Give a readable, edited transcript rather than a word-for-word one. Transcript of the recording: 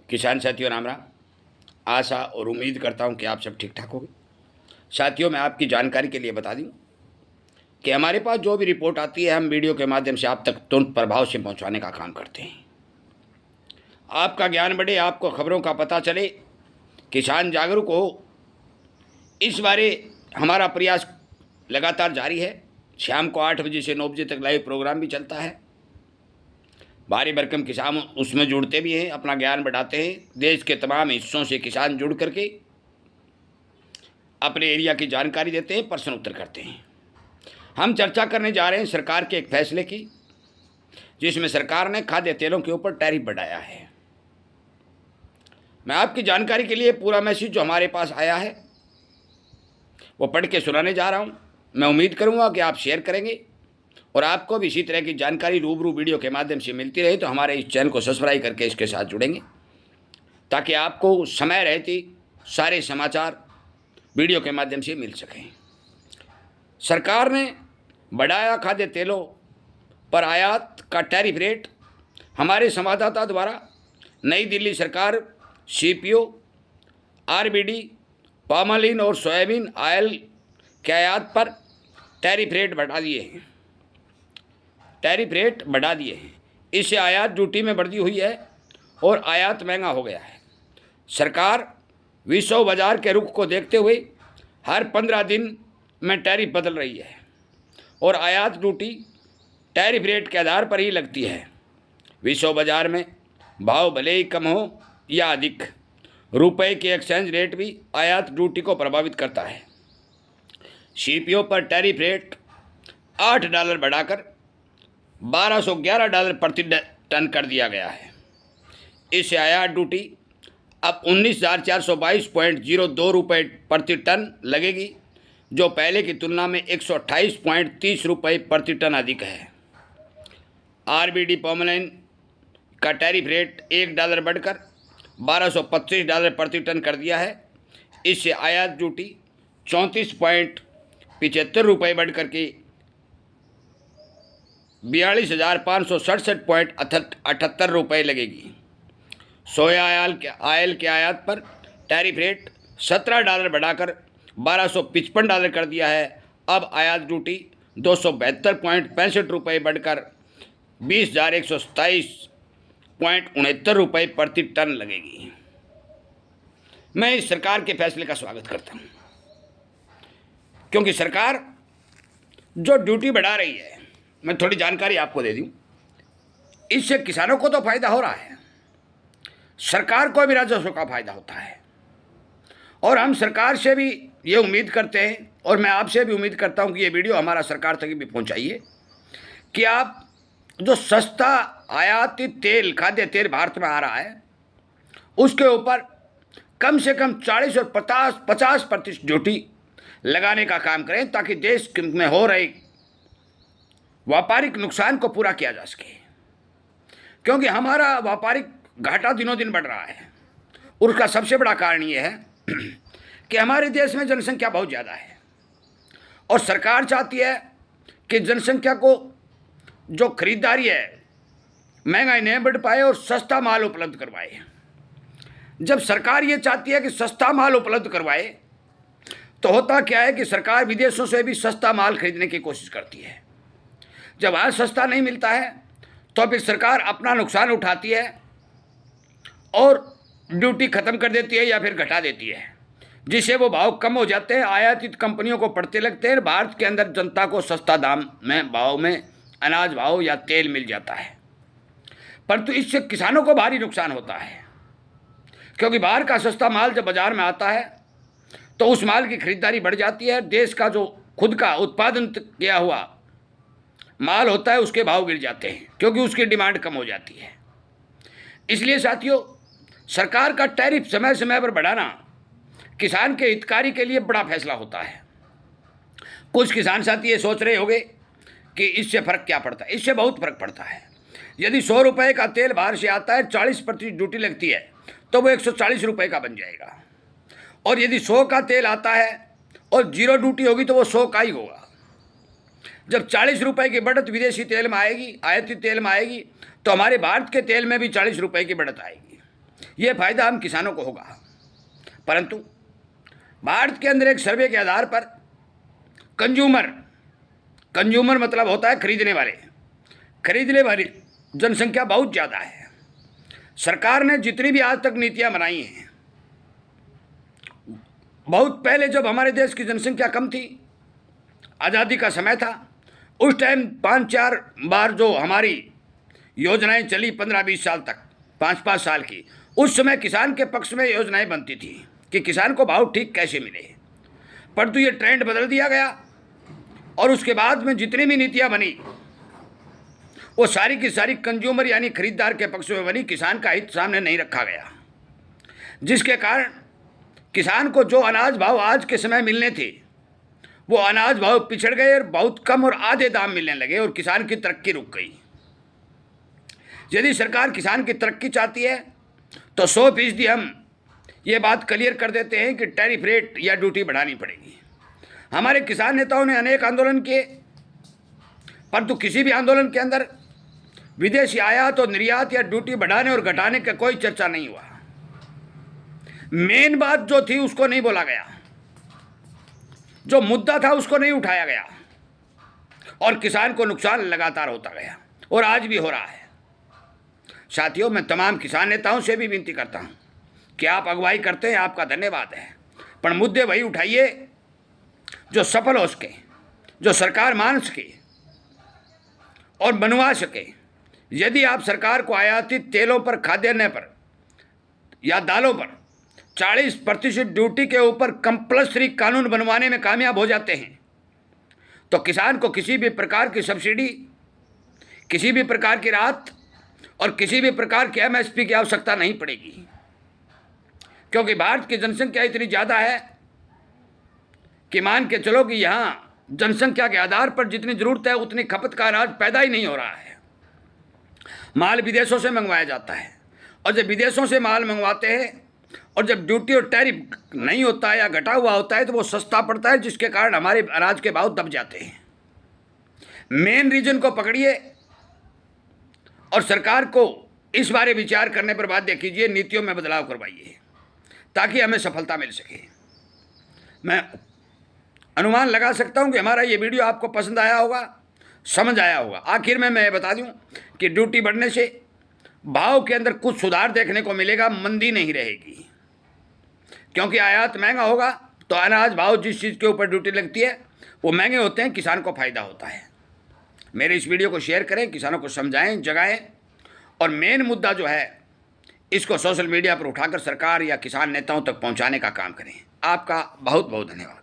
किसान साथियों, राम राम। आशा और उम्मीद करता हूं कि आप सब ठीक ठाक होंगे। साथियों, मैं आपकी जानकारी के लिए बता दूं कि हमारे पास जो भी रिपोर्ट आती है, हम वीडियो के माध्यम से आप तक तुरंत प्रभाव से पहुंचाने का काम करते हैं। आपका ज्ञान बढ़े, आपको खबरों का पता चले, किसान जागरूक हो, इस बारे हमारा प्रयास लगातार जारी है। शाम को 8 बजे से 9 बजे तक लाइव प्रोग्राम भी चलता है। भारी भरकम किसान उसमें जुड़ते भी हैं, अपना ज्ञान बढ़ाते हैं। देश के तमाम हिस्सों से किसान जुड़ करके अपने एरिया की जानकारी देते हैं, प्रश्न उत्तर करते हैं। हम चर्चा करने जा रहे हैं सरकार के एक फैसले की, जिसमें सरकार ने खाद्य तेलों के ऊपर टैरिफ बढ़ाया है। मैं आपकी जानकारी के लिए पूरा मैसेज जो हमारे पास आया है वो पढ़ के सुनाने जा रहा हूँ। मैं उम्मीद करूँगा कि आप शेयर करेंगे और आपको भी इसी तरह की जानकारी रूबरू वीडियो के माध्यम से मिलती रहे, तो हमारे इस चैनल को सब्सक्राइब करके इसके साथ जुड़ेंगे, ताकि आपको समय रहते सारे समाचार वीडियो के माध्यम से मिल सकें। सरकार ने बढ़ाया खाद्य तेलों पर आयात का टैरिफ रेट। हमारे संवाददाता द्वारा नई दिल्ली सरकार सीपीओ, आरबीडी, पामालिन और सोयाबीन ऑयल के आयात पर टैरिफ रेट बढ़ा दिए हैं। इससे आयात ड्यूटी में वृद्धि हुई है और आयात महंगा हो गया है। सरकार विश्व बाजार के रुख को देखते हुए हर 15 दिन में टैरिफ बदल रही है और आयात ड्यूटी टैरिफ रेट के आधार पर ही लगती है। विश्व बाजार में भाव भले ही कम हो या अधिक, रुपए के एक्सचेंज रेट भी आयात ड्यूटी को प्रभावित करता है। सीपीओ पर टैरिफ रेट $8 बढ़ाकर $1211 प्रति टन कर दिया गया है। इससे आयात ड्यूटी अब 19,422.02 रुपये प्रति टन लगेगी, जो पहले की तुलना में 128.30 रुपये प्रति टन अधिक है। आरबीडी पॉमलाइन का टैरिफ रेट $1 बढ़कर $1225 प्रति टन कर दिया है। इससे आयात ड्यूटी 34.75 रुपये बढ़कर के 42,567.78 रुपये लगेगी। सोया आयल के आयात पर टैरिफ रेट $17 बढ़ाकर $1255 कर दिया है। अब आयात ड्यूटी 272.65 रुपये बढ़कर 20,127.69 रुपये प्रति टन लगेगी। मैं इस सरकार के फैसले का स्वागत करता हूँ, क्योंकि सरकार जो ड्यूटी बढ़ा रही है, मैं थोड़ी जानकारी आपको दे दूं, इससे किसानों को तो फायदा हो रहा है, सरकार को भी राजस्व का फायदा होता है। और हम सरकार से भी ये उम्मीद करते हैं, और मैं आपसे भी उम्मीद करता हूं कि ये वीडियो हमारा सरकार तक भी पहुंचाइए, कि आप जो सस्ता आयातित तेल, खाद्य तेल भारत में आ रहा है, उसके ऊपर कम से कम 40 और 50% ड्यूटी लगाने का काम करें, ताकि देश में हो रहे व्यापारिक नुकसान को पूरा किया जा सके। क्योंकि हमारा व्यापारिक घाटा दिनों दिन बढ़ रहा है, और उसका सबसे बड़ा कारण ये है कि हमारे देश में जनसंख्या बहुत ज़्यादा है, और सरकार चाहती है कि जनसंख्या को जो खरीदारी है, महंगाई नहीं बढ़ पाए और सस्ता माल उपलब्ध करवाए। जब सरकार ये चाहती है कि सस्ता माल उपलब्ध करवाए, तो होता क्या है कि सरकार विदेशों से भी सस्ता माल खरीदने की कोशिश करती है। जब वहाँ सस्ता नहीं मिलता है, तो फिर सरकार अपना नुकसान उठाती है और ड्यूटी ख़त्म कर देती है या फिर घटा देती है, जिससे वो भाव कम हो जाते हैं, आयातित कंपनियों को पड़ते लगते हैं। भारत के अंदर जनता को सस्ता दाम में भाव में अनाज भाव या तेल मिल जाता है, परंतु इससे किसानों को भारी नुकसान होता है। क्योंकि बाहर का सस्ता माल जब बाजार में आता है, तो उस माल की खरीदारी बढ़ जाती है। देश का जो खुद का उत्पादन किया हुआ माल होता है, उसके भाव गिर जाते हैं, क्योंकि उसकी डिमांड कम हो जाती है। इसलिए साथियों, सरकार का टैरिफ समय समय पर बढ़ाना किसान के हितकारी के लिए बड़ा फैसला होता है। कुछ किसान साथी ये सोच रहे होंगे कि इससे फ़र्क क्या पड़ता है। इससे बहुत फ़र्क पड़ता है। यदि 100 रुपये का तेल बाहर से आता है, 40% ड्यूटी लगती है, तो वो 140 रुपये का बन जाएगा। और यदि 100 का तेल आता है और 0 ड्यूटी होगी, तो वो 100 का ही होगा। जब 40 रुपये की बढ़त विदेशी तेल में आएगी, आयातित तेल में आएगी, तो हमारे भारत के तेल में भी 40 रुपये की बढ़त आएगी। ये फायदा हम किसानों को होगा। परंतु भारत के अंदर एक सर्वे के आधार पर कंज्यूमर मतलब होता है खरीदने वाली जनसंख्या बहुत ज़्यादा है। सरकार ने जितनी भी आज तक नीतियां बनाई हैं, बहुत पहले जब हमारे देश की जनसंख्या कम थी, आज़ादी का समय था, उस टाइम 5-4 बार जो हमारी योजनाएं चली 15-20 साल तक, 5-5 साल की, उस समय किसान के पक्ष में योजनाएं बनती थी कि किसान को भाव ठीक कैसे मिले। परंतु ये ट्रेंड बदल दिया गया और उसके बाद में जितनी भी नीतियां बनी वो सारी की सारी कंज्यूमर यानी खरीदार के पक्ष में बनी, किसान का हित सामने नहीं रखा गया, जिसके कारण किसान को जो अनाज भाव आज के समय मिलने थे वो अनाज भाव पिछड़ गए और बहुत कम और आधे दाम मिलने लगे और किसान की तरक्की रुक गई। यदि सरकार किसान की तरक्की चाहती है तो 100% हम ये बात क्लियर कर देते हैं कि टैरिफ रेट या ड्यूटी बढ़ानी पड़ेगी। हमारे किसान नेताओं ने अनेक आंदोलन किए, परंतु किसी भी आंदोलन के अंदर विदेशी आयात और निर्यात या ड्यूटी बढ़ाने और घटाने का कोई चर्चा नहीं हुआ। मेन बात जो थी उसको नहीं बोला गया, जो मुद्दा था उसको नहीं उठाया गया और किसान को नुकसान लगातार होता गया और आज भी हो रहा है। साथियों, मैं तमाम किसान नेताओं से भी विनती करता हूं कि आप अगुवाई करते हैं, आपका धन्यवाद है, पर मुद्दे वही उठाइए जो सफल हो सके, जो सरकार मान सके और बनवा सके। यदि आप सरकार को आयातित तेलों पर, खाद्यान्न पर या दालों पर 40% ड्यूटी के ऊपर कंपल्सरी कानून बनवाने में कामयाब हो जाते हैं तो किसान को किसी भी प्रकार की सब्सिडी, किसी भी प्रकार की राहत और किसी भी प्रकार की MSP की आवश्यकता नहीं पड़ेगी, क्योंकि भारत की जनसंख्या इतनी ज़्यादा है कि मान के चलो कि यहाँ जनसंख्या के आधार पर जितनी ज़रूरत है उतनी खपत का अनाज पैदा ही नहीं हो रहा है। माल विदेशों से मंगवाया जाता है और जब विदेशों से माल मंगवाते हैं और जब ड्यूटी और टैरिफ नहीं होता है या घटा हुआ होता है तो वो सस्ता पड़ता है, जिसके कारण हमारे अनाज के भाव दब जाते हैं। मेन रीजन को पकड़िए और सरकार को इस बारे विचार करने पर बाध्य कीजिए, नीतियों में बदलाव करवाइए ताकि हमें सफलता मिल सके। मैं अनुमान लगा सकता हूं कि हमारा ये वीडियो आपको पसंद आया होगा, समझ आया होगा। आखिर में मैं बता दूं कि ड्यूटी बढ़ने से भाव के अंदर कुछ सुधार देखने को मिलेगा, मंदी नहीं रहेगी, क्योंकि आयात महंगा होगा तो अनाज भाव जिस चीज़ के ऊपर ड्यूटी लगती है वो महंगे होते हैं, किसान को फायदा होता है। मेरे इस वीडियो को शेयर करें, किसानों को समझाएं, जगाएं और मेन मुद्दा जो है इसको सोशल मीडिया पर उठाकर सरकार या किसान नेताओं तक पहुंचाने का काम करें। आपका बहुत बहुत धन्यवाद।